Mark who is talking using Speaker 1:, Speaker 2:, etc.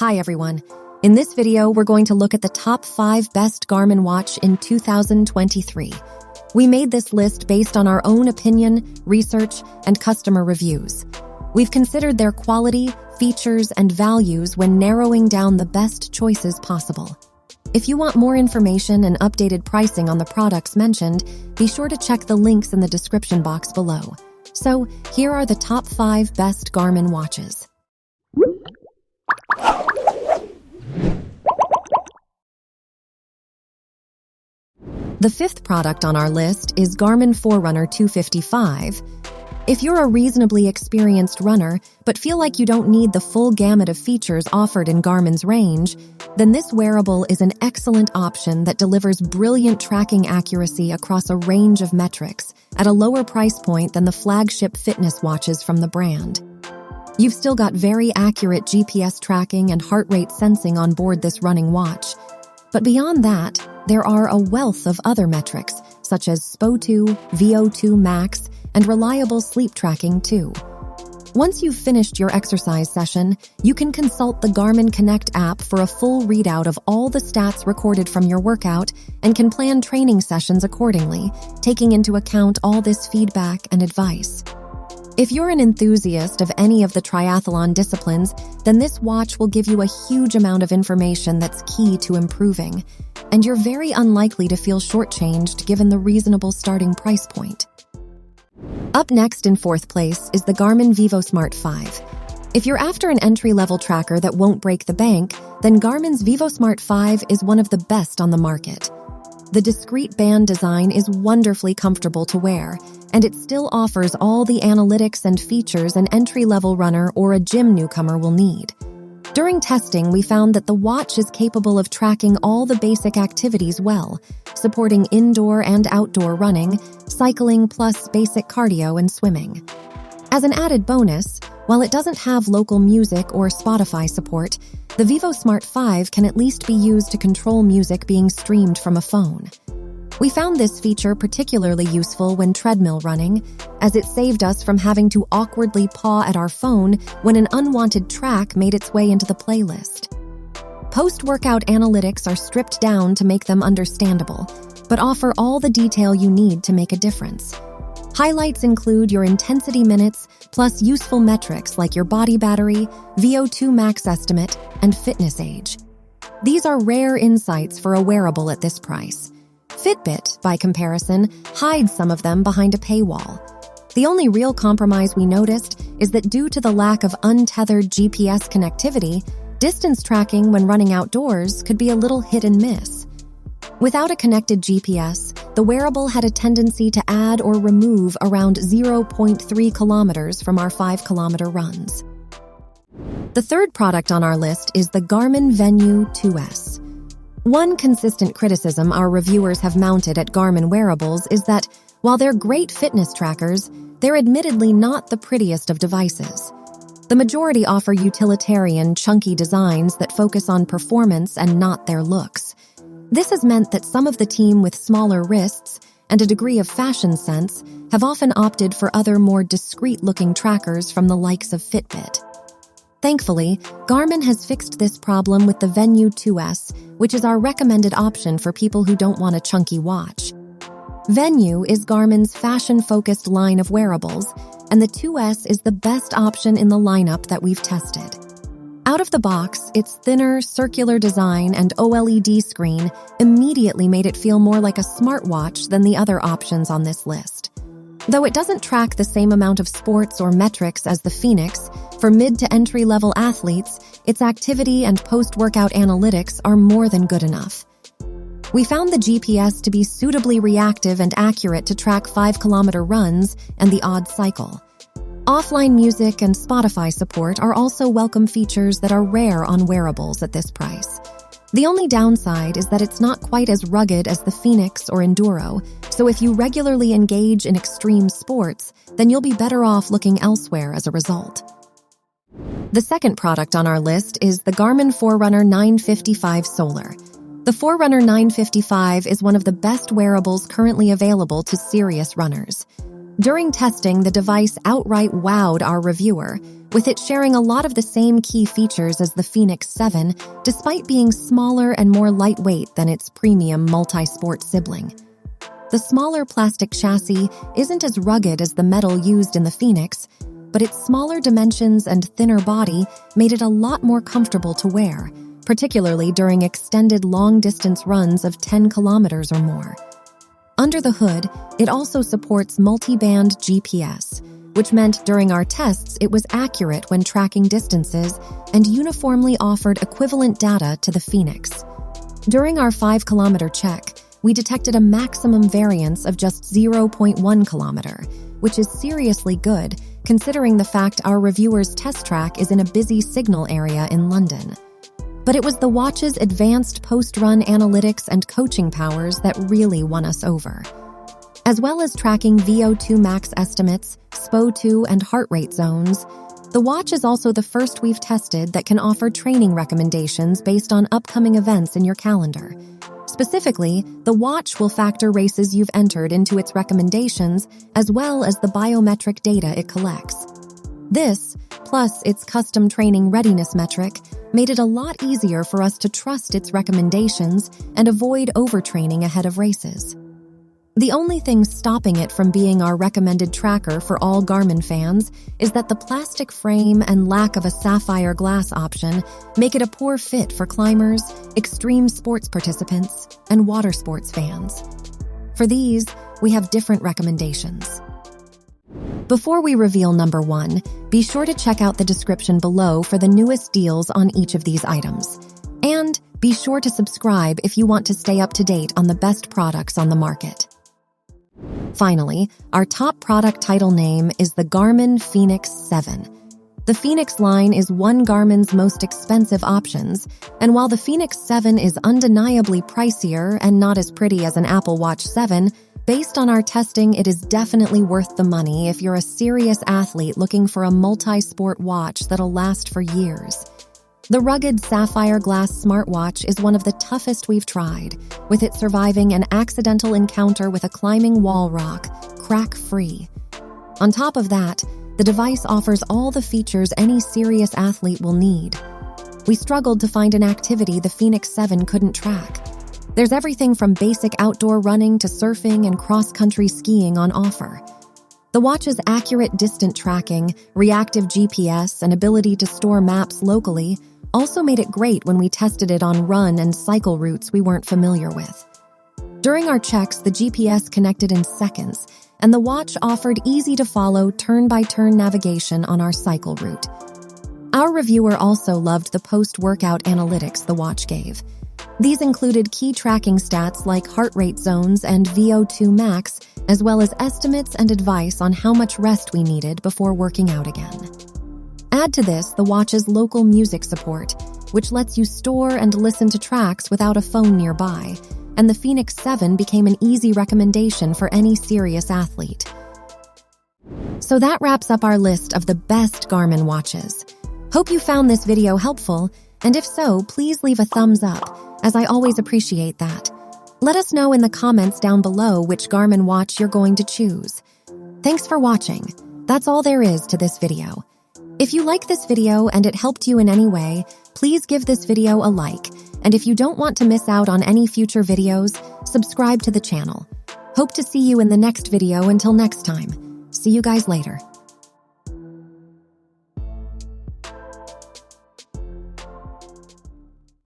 Speaker 1: Hi everyone. In this video, we're going to look at the top 5 best Garmin watch in 2023. We made this list based on our own opinion, research, and customer reviews. We've considered their quality, features, and values when narrowing down the best choices possible. If you want more information and updated pricing on the products mentioned, be sure to check the links in the description box below. So, here are the top 5 best Garmin watches. The 5th product on our list is Garmin Forerunner 255. If you're a reasonably experienced runner, but feel like you don't need the full gamut of features offered in Garmin's range, then this wearable is an excellent option that delivers brilliant tracking accuracy across a range of metrics at a lower price point than the flagship fitness watches from the brand. You've still got very accurate GPS tracking and heart rate sensing on board this running watch. But beyond that, there are a wealth of other metrics, such as SPO2, VO2 max, and reliable sleep tracking too. Once you've finished your exercise session, you can consult the Garmin Connect app for a full readout of all the stats recorded from your workout and can plan training sessions accordingly, taking into account all this feedback and advice. If you're an enthusiast of any of the triathlon disciplines, then this watch will give you a huge amount of information that's key to improving, and you're very unlikely to feel shortchanged given the reasonable starting price point. Up next in 4th place is the Garmin Vivosmart 5. If you're after an entry-level tracker that won't break the bank, then Garmin's Vivosmart 5 is one of the best on the market. The discreet band design is wonderfully comfortable to wear, and it still offers all the analytics and features an entry-level runner or a gym newcomer will need. During testing, we found that the watch is capable of tracking all the basic activities well, supporting indoor and outdoor running, cycling plus basic cardio and swimming. As an added bonus, while it doesn't have local music or Spotify support, the Vivosmart 5 can at least be used to control music being streamed from a phone. We found this feature particularly useful when treadmill running, as it saved us from having to awkwardly paw at our phone when an unwanted track made its way into the playlist. Post-workout analytics are stripped down to make them understandable, but offer all the detail you need to make a difference. Highlights include your intensity minutes, plus useful metrics like your body battery, VO2 max estimate, and fitness age. These are rare insights for a wearable at this price. Fitbit, by comparison, hides some of them behind a paywall. The only real compromise we noticed is that due to the lack of untethered GPS connectivity, distance tracking when running outdoors could be a little hit and miss. Without a connected GPS, the wearable had a tendency to add or remove around 0.3 kilometers from our 5-kilometer runs. The 3rd product on our list is the Garmin Venue 2S. One consistent criticism our reviewers have mounted at Garmin wearables is that, while they're great fitness trackers, they're admittedly not the prettiest of devices. The majority offer utilitarian, chunky designs that focus on performance and not their looks. This has meant that some of the team with smaller wrists and a degree of fashion sense have often opted for other more discreet-looking trackers from the likes of Fitbit. Thankfully, Garmin has fixed this problem with the Venue 2S, which is our recommended option for people who don't want a chunky watch. Venue is Garmin's fashion-focused line of wearables, and the 2S is the best option in the lineup that we've tested. Out of the box, its thinner, circular design and OLED screen immediately made it feel more like a smartwatch than the other options on this list. Though it doesn't track the same amount of sports or metrics as the Phoenix, for mid to entry-level athletes, its activity and post-workout analytics are more than good enough. We found the GPS to be suitably reactive and accurate to track 5-kilometer runs and the odd cycle. Offline music and Spotify support are also welcome features that are rare on wearables at this price. The only downside is that it's not quite as rugged as the Phoenix or Enduro, so if you regularly engage in extreme sports, then you'll be better off looking elsewhere as a result. The 2nd product on our list is the Garmin Forerunner 955 Solar. The Forerunner 955 is one of the best wearables currently available to serious runners. During testing, the device outright wowed our reviewer, with it sharing a lot of the same key features as the Fenix 7, despite being smaller and more lightweight than its premium multi-sport sibling. The smaller plastic chassis isn't as rugged as the metal used in the Fenix, but its smaller dimensions and thinner body made it a lot more comfortable to wear, particularly during extended long-distance runs of 10 kilometers or more. Under the hood, it also supports multi-band GPS, which meant during our tests it was accurate when tracking distances and uniformly offered equivalent data to the Fenix. During our 5-kilometer check, we detected a maximum variance of just 0.1 kilometer, which is seriously good considering the fact our reviewer's test track is in a busy signal area in London. But it was the watch's advanced post-run analytics and coaching powers that really won us over. As well as tracking VO2 max estimates, SPO2, and heart rate zones, the watch is also the first we've tested that can offer training recommendations based on upcoming events in your calendar. Specifically, the watch will factor races you've entered into its recommendations, as well as the biometric data it collects. This, plus its custom training readiness metric, made it a lot easier for us to trust its recommendations and avoid overtraining ahead of races. The only thing stopping it from being our recommended tracker for all Garmin fans is that the plastic frame and lack of a sapphire glass option make it a poor fit for climbers, extreme sports participants, and water sports fans. For these, we have different recommendations. Before we reveal number 1, be sure to check out the description below for the newest deals on each of these items. And be sure to subscribe if you want to stay up to date on the best products on the market. Finally, our top product title name is the Garmin Fenix 7. The Fenix line is one Garmin's most expensive options, and while the Fenix 7 is undeniably pricier and not as pretty as an Apple Watch 7, based on our testing, it is definitely worth the money if you're a serious athlete looking for a multi-sport watch that'll last for years. The rugged sapphire glass smartwatch is one of the toughest we've tried, with it surviving an accidental encounter with a climbing wall rock, crack-free. On top of that, the device offers all the features any serious athlete will need. We struggled to find an activity the Fenix 7 couldn't track. There's everything from basic outdoor running to surfing and cross-country skiing on offer. The watch's accurate distant tracking, reactive GPS, and ability to store maps locally also made it great when we tested it on run and cycle routes we weren't familiar with. During our checks, the GPS connected in seconds, and the watch offered easy-to-follow turn-by-turn navigation on our cycle route. Our reviewer also loved the post-workout analytics the watch gave. These included key tracking stats like heart rate zones and VO2 max, as well as estimates and advice on how much rest we needed before working out again. Add to this the watch's local music support, which lets you store and listen to tracks without a phone nearby, and the Fenix 7 became an easy recommendation for any serious athlete. So that wraps up our list of the best Garmin watches. Hope you found this video helpful, and if so, please leave a thumbs up, as I always appreciate that. Let us know in the comments down below which Garmin watch you're going to choose. Thanks for watching. That's all there is to this video. If you like this video and it helped you in any way, please give this video a like, and if you don't want to miss out on any future videos, subscribe to the channel. Hope to see you in the next video. Until next time. See you guys later.